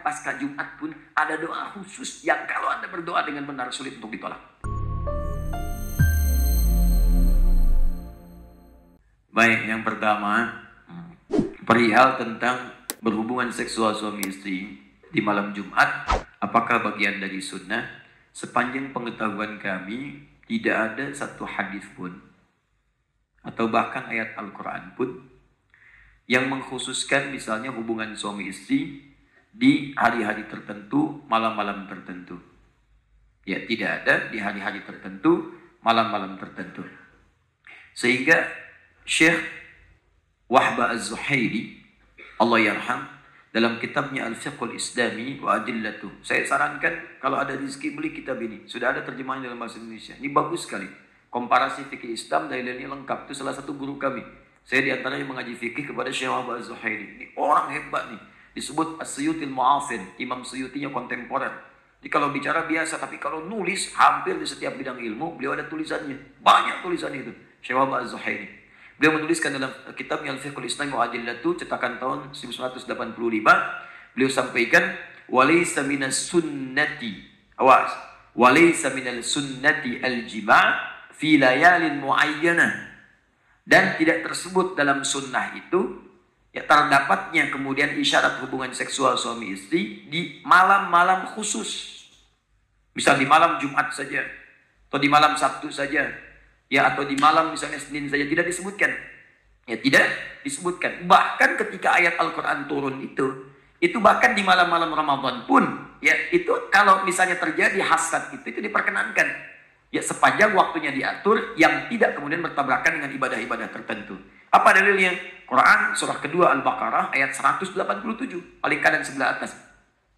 pasca Jumat pun ada doa khusus yang kalau Anda berdoa dengan benar sulit untuk ditolak. Baik, yang pertama perihal tentang berhubungan seksual suami istri di malam Jumat, apakah bagian dari sunnah? Sepanjang pengetahuan kami, tidak ada satu hadis pun atau bahkan ayat Al-Quran pun yang mengkhususkan misalnya hubungan suami istri di hari-hari tertentu, malam-malam tertentu. Ya, tidak ada di hari-hari tertentu, malam-malam tertentu. Sehingga Syekh Wahbah Az-Zuhairi, Allah yarham, dalam kitabnya Al-Fiqhul Islami wa Adillatuh, saya sarankan kalau ada rezeki beli kitab ini. Sudah ada terjemahan dalam bahasa Indonesia. Ini bagus sekali. Komparasi fikih Islam, dalilnya lengkap. Itu salah satu guru kami. Saya diantaranya mengaji fikih kepada Syekh Wahbah Az-Zuhairi. Ini orang hebat nih. Disebut As-Suyutil Mu'afir. Imam Suyutinya kontemporer. Jadi kalau bicara biasa, tapi kalau nulis hampir di setiap bidang ilmu, beliau ada tulisannya. Banyak tulisan itu. Syekh Wahbah Az-Zuhairi. Beliau menuliskan dalam kitabnya Al-Fiqhul Islami wa Adillatuh, cetakan tahun 1985. Beliau sampaikan, walaysa minas sunnati, awas, walaysa minal sunnati al-jima' fi layalin muayyanah. Dan tidak tersebut dalam sunnah itu ya terdapatnya kemudian isyarat hubungan seksual suami istri di malam-malam khusus. Misal di malam Jumat saja, atau di malam Sabtu saja, ya, atau di malam misalnya Senin saja, tidak disebutkan. Ya, tidak disebutkan. Bahkan ketika ayat Al-Quran turun itu bahkan di malam-malam Ramadan pun, ya, itu kalau misalnya terjadi hasad itu diperkenankan. Ya, sepanjang waktunya diatur yang tidak kemudian bertabrakan dengan ibadah-ibadah tertentu. Apa dalilnya? Quran surah kedua Al-Baqarah ayat 187, paling kanan sebelah atas.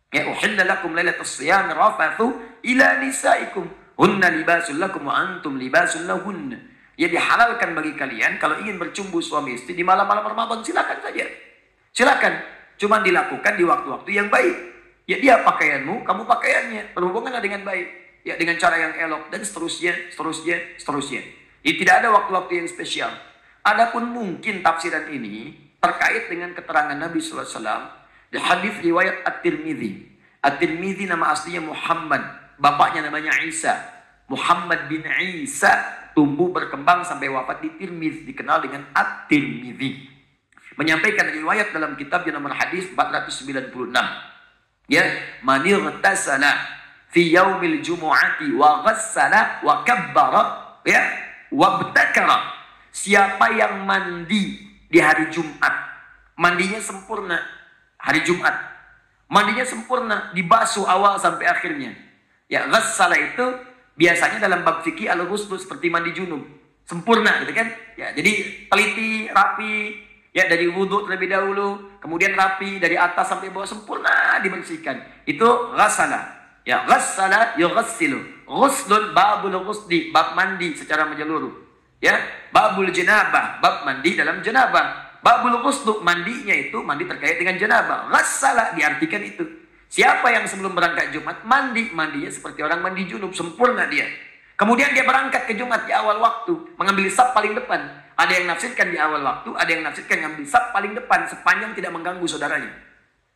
Ya, uhilla lakum lailatus shiyam rafathu ila nisaikum hunna libasul lakum wa antum libasul lahunna. Ya, dihalalkan bagi kalian kalau ingin bercumbu suami istri di malam-malam Ramadan, silakan saja. Silakan. Cuma dilakukan di waktu-waktu yang baik. Ya, dia pakaianmu, kamu pakaiannya. Berhubunganlah dengan baik. Ya, dengan cara yang elok dan seterusnya. Jadi tidak ada waktu-waktu yang spesial. Adapun mungkin tafsiran ini terkait dengan keterangan Nabi SAW di hadis riwayat At-Tirmidzi. At-Tirmidzi nama aslinya Muhammad, bapaknya namanya Isa. Muhammad bin Isa tumbuh berkembang sampai wafat di Tirmidzi, dikenal dengan At-Tirmidzi. Menyampaikan riwayat dalam kitab yang nomor hadis 496. Ya, manir tasala fi yaumil jumu'ati wa ghassala wa kabbara, ya, wa btakara. Siapa yang mandi di hari Jumat, mandinya sempurna hari Jumat. Mandinya sempurna, dibasuh awal sampai akhirnya. Ya, ghassala itu biasanya dalam bab fikih al-ghusl seperti mandi junub. Sempurna gitu kan? Ya, jadi teliti, rapi, ya, dari wudhu terlebih dahulu, kemudian rapi dari atas sampai bawah, sempurna dibersihkan. Itu ghassala. Ya, ghassala yughassilu. Ghuslun babul ghusli, bab mandi secara menyeluruh. Ya, babul jenabah, bab mandi dalam jenabah. Babul ghuslu, mandinya itu mandi terkait dengan jenabah. Ghassala diartikan itu. Siapa yang sebelum berangkat Jumat mandinya seperti orang mandi junub, sempurna dia. Kemudian dia berangkat ke Jumat di awal waktu, mengambil saf paling depan. Ada yang nafsirkan di awal waktu, ada yang nafsirkan ngambil saf paling depan sepanjang tidak mengganggu saudaranya.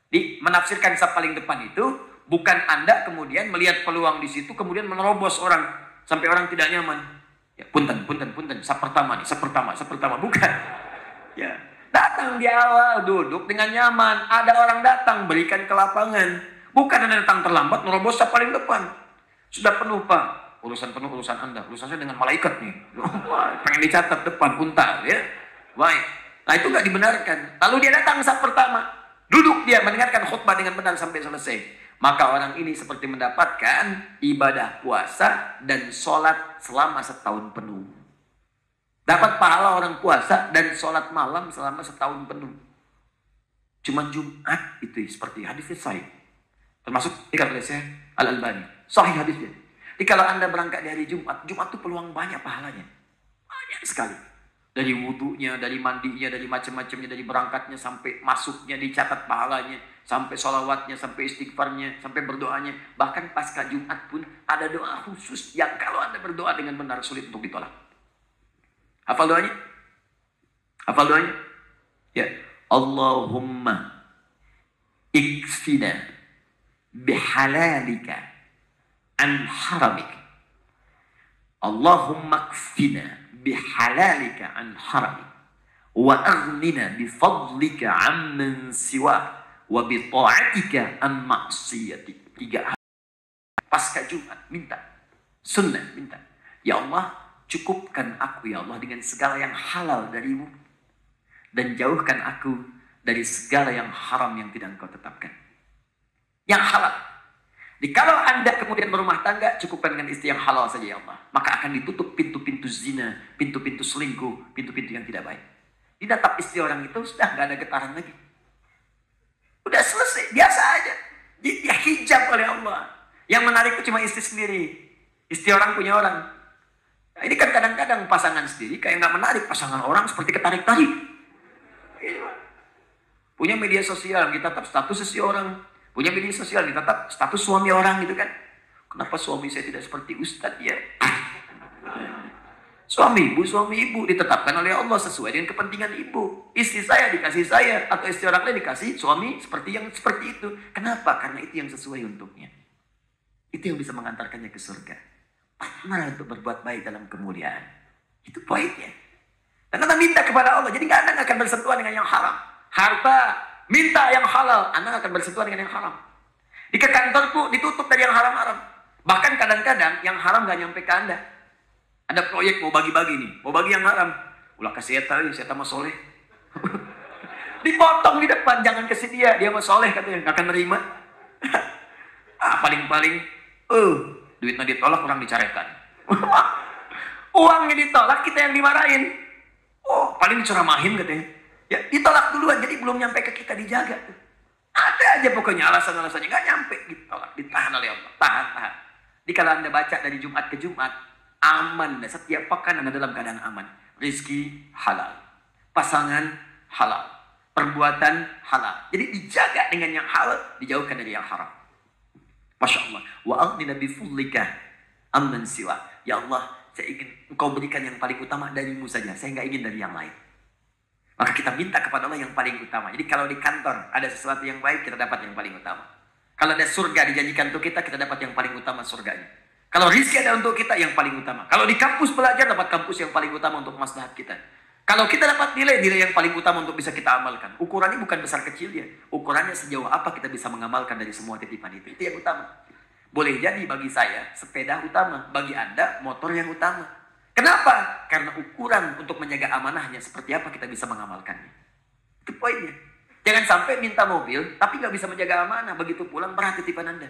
Di menafsirkan saf paling depan itu bukan Anda kemudian melihat peluang di situ kemudian menerobos orang sampai orang tidak nyaman. Ya, punten, saf pertama nih, saf pertama, bukan. Ya, datang di awal, duduk dengan nyaman. Ada orang datang, berikan ke lapangan. Bukan Anda datang terlambat, nerobos saf paling depan. Sudah penuh, Pak. Urusan penuh, urusan Anda. Urusan saya dengan malaikat nih. Pengen dicatat depan, unta, ya. Baik. Nah, itu nggak dibenarkan. Lalu dia datang saf pertama. Duduk dia mendengarkan khutbah dengan benar sampai selesai. Maka orang ini seperti mendapatkan ibadah puasa dan sholat selama setahun penuh. Dapat pahala orang puasa dan sholat malam selama setahun penuh. Cuma Jumat itu seperti hadisnya sahih. Termasuk dikatakan oleh Syekh Al-Albani. Sahih hadisnya. Jadi kalau Anda berangkat di hari Jumat, Jumat itu peluang banyak pahalanya. Banyak sekali. Dari wudunya, dari mandinya, dari macam-macamnya, dari berangkatnya sampai masuknya dicatat pahalanya, sampai sholawatnya, sampai istighfarnya, sampai berdoanya. Bahkan pasca Jumat pun ada doa khusus yang kalau Anda berdoa dengan benar sulit untuk ditolak. Hafal doanya? Hafal doanya? Ya. Allahumma ikfina bihalalika an haramik. Allahumma kfina bihalalika an haramik wa aghnina bifadlika amman siwa wa bita'atika an ma'siyatik. 3 hal. Pasca Jumat minta, sunnah minta, ya Allah, cukupkan aku ya Allah dengan segala yang halal darimu dan jauhkan aku dari segala yang haram yang tidak engkau tetapkan. Yang halal. Kalau Anda kemudian berumah tangga, cukupkan dengan istri yang halal saja ya Allah. Maka akan ditutup pintu-pintu zina, pintu-pintu selingkuh, pintu-pintu yang tidak baik. Didatap istri orang itu sudah nggak ada getaran lagi. Udah selesai, biasa aja. Dia hijab oleh Allah. Yang menarik itu cuma istri sendiri. Istri orang punya orang. Nah, ini kan kadang-kadang pasangan sendiri kayak nggak menarik, pasangan orang seperti ketarik-tarik. Punya media sosial, kita tetap status seseorang. Punya media sosial, ditetap status suami orang gitu kan. Kenapa suami saya tidak seperti Ustadz ya? Suami ibu ditetapkan oleh Allah sesuai dengan kepentingan ibu. Istri saya dikasih saya, atau istri orang lain dikasih suami seperti itu. Kenapa? Karena itu yang sesuai untuknya. Itu yang bisa mengantarkannya ke surga. Partner untuk berbuat baik dalam kemuliaan. Itu poinnya. Dan Anda minta kepada Allah. Jadi Anda nggak akan bersentuhan dengan yang haram. Harta, minta yang halal, Anda akan bersentuhan dengan yang haram. Di kantorku ditutup dari yang haram-haram. Bahkan kadang-kadang yang haram gak nyampe ke Anda. Ada proyek mau bagi-bagi nih, mau bagi yang haram. Ulah kasih saya mah soleh. Dipotong di depan, jangan kasih dia mah soleh katanya, gak akan nerima. Paling-paling, duitnya ditolak, orang dicarekan. Uangnya ditolak, kita yang dimarahin. Paling diceramahin katanya. Ya, ditolak duluan, jadi belum nyampe ke kita, dijaga. Ada aja pokoknya alasan-alasannya, nggak nyampe, ditolak, ditahan oleh Allah. Tahan. Jadi kalau Anda baca dari Jumat ke Jumat, aman. Setiap pekan Anda dalam keadaan aman. Rizki halal. Pasangan halal. Perbuatan halal. Jadi dijaga dengan yang halal, dijauhkan dari yang haram. Masya Allah. Wa aghnina bifudlika amman siwa. Ya Allah, saya ingin Engkau berikan yang paling utama darimu saja. Saya nggak ingin dari yang lain. Maka kita minta kepada Allah yang paling utama. Jadi kalau di kantor ada sesuatu yang baik, kita dapat yang paling utama. Kalau ada surga dijanjikan untuk kita dapat yang paling utama surganya. Kalau rizki ada untuk kita, yang paling utama. Kalau di kampus belajar, dapat kampus yang paling utama untuk maslahat kita. Kalau kita dapat nilai yang paling utama untuk bisa kita amalkan. Ukurannya bukan besar kecilnya. Ukurannya sejauh apa kita bisa mengamalkan dari semua titipan itu. Itu yang utama. Boleh jadi bagi saya, sepeda utama. Bagi Anda, motor yang utama. Kenapa? Karena ukuran untuk menjaga amanahnya seperti apa kita bisa mengamalkannya. Itu poinnya. Jangan sampai minta mobil, tapi nggak bisa menjaga amanah. Begitu pulang berat titipan Anda.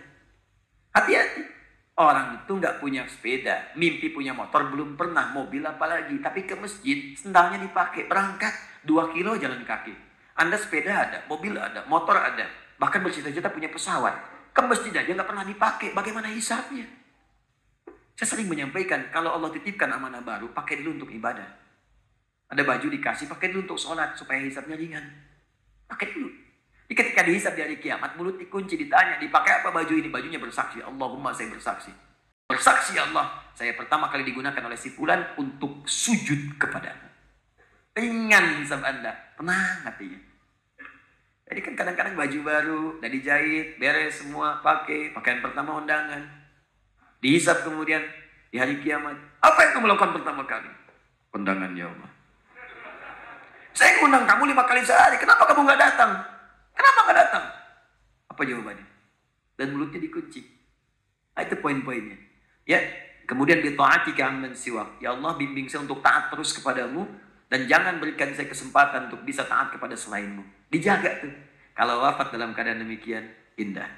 Hati-hati. Orang itu nggak punya sepeda, mimpi punya motor, belum pernah mobil apalagi. Tapi ke masjid, sendalnya dipakai, berangkat 2 kilo jalan kaki. Anda sepeda ada, mobil ada, motor ada. Bahkan bercita-cita punya pesawat. Ke masjid aja nggak pernah dipakai, bagaimana hisabnya? Saya sering menyampaikan, kalau Allah titipkan amanah baru, pakai dulu untuk ibadah. Ada baju dikasih, pakai dulu untuk sholat, supaya hisabnya ringan. Pakai dulu. Jadi ketika dihisab di hari kiamat, mulut dikunci, ditanya, dipakai apa baju ini? Bajunya bersaksi, Allahumma saya bersaksi. Bersaksi Allah, saya pertama kali digunakan oleh si fulan untuk sujud kepadamu. Ringan hisab Anda, tenang hatinya. Jadi kan kadang-kadang baju baru, udah dijahit, beres semua, pakai, pakaian pertama undangan. Dihisab kemudian di hari kiamat. Apa yang kamu lakukan pertama kali? Undangan ya Allah. Saya ngundang kamu 5 kali sehari. Kenapa kamu nggak datang? Kenapa nggak datang? Apa jawabannya? Dan mulutnya dikunci. Nah, itu poin-poinnya. Ya, kemudian bita'atika amman siwak. Ya Allah, bimbing saya untuk taat terus kepadamu dan jangan berikan saya kesempatan untuk bisa taat kepada selainmu. Dijaga tuh. Kalau wafat dalam keadaan demikian, indah.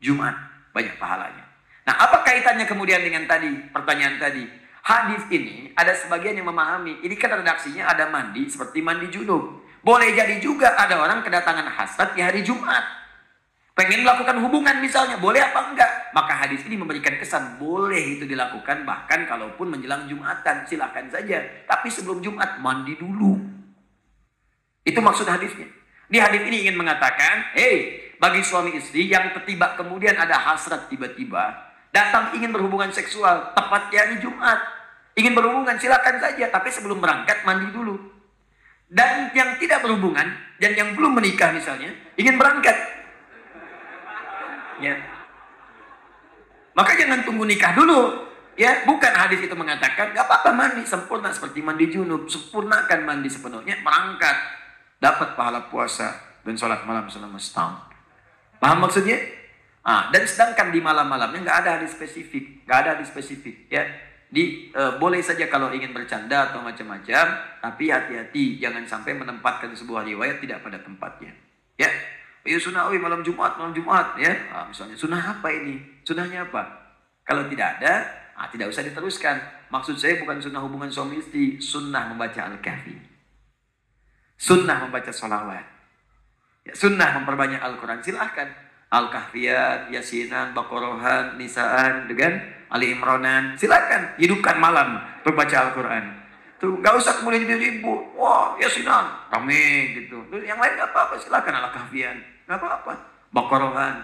Jumat banyak pahalanya. Nah, apa kaitannya kemudian dengan tadi, pertanyaan tadi? Hadis ini, ada sebagian yang memahami, ini kan redaksinya ada mandi, seperti mandi junub. Boleh jadi juga ada orang kedatangan hasrat di hari Jumat. Pengen melakukan hubungan misalnya, boleh apa enggak? Maka hadis ini memberikan kesan, boleh itu dilakukan, bahkan kalaupun menjelang Jumatan, silakan saja. Tapi sebelum Jumat, mandi dulu. Itu maksud hadisnya. Di hadis ini ingin mengatakan, bagi suami istri yang tiba kemudian ada hasrat tiba-tiba, datang ingin berhubungan seksual, tepat di hari Jumat. Ingin berhubungan, silakan saja. Tapi sebelum berangkat, mandi dulu. Dan yang tidak berhubungan, dan yang belum menikah misalnya, ingin berangkat. Ya, Maka jangan tunggu nikah dulu. Ya, bukan hadis itu mengatakan gak apa-apa mandi sempurna seperti mandi junub, sempurnakan mandi sepenuhnya, berangkat dapat pahala puasa dan sholat malam selama setahun. Paham maksudnya? Dan sedangkan di malam-malamnya nggak ada hadis spesifik, ya. Boleh saja kalau ingin bercanda atau macam-macam, tapi hati-hati jangan sampai menempatkan sebuah riwayat tidak pada tempatnya. Ya, sunnah malam Jumat, ya. Misalnya sunnah apa ini? Sunnahnya apa? Kalau tidak ada, tidak usah diteruskan. Maksud saya bukan sunnah hubungan suami istri, sunnah membaca Al-Kahfi, sunnah membaca sholawat, ya, sunnah memperbanyak Al-Quran. Silahkan Al-Kahfian, Yasinan, Baqarahan, Nisaan, dengan Ali Imranan. Silakan hidupkan malam berbaca Al-Quran. Tuh nggak usah kemudian jadi ribut. Wah, Yasinan rame gitu. Terus yang lain nggak apa-apa, silakan Al-Kahfian, nggak apa-apa. Baqarahan,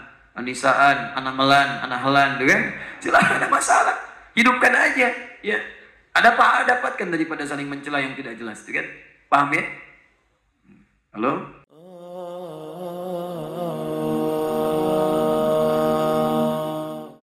Nisaan, Anahlan, kan? Silakan, ada masalah. Hidupkan aja, ya. Ada apa dapatkan daripada saling mencela yang tidak jelas, kan? Paham ya? Halo?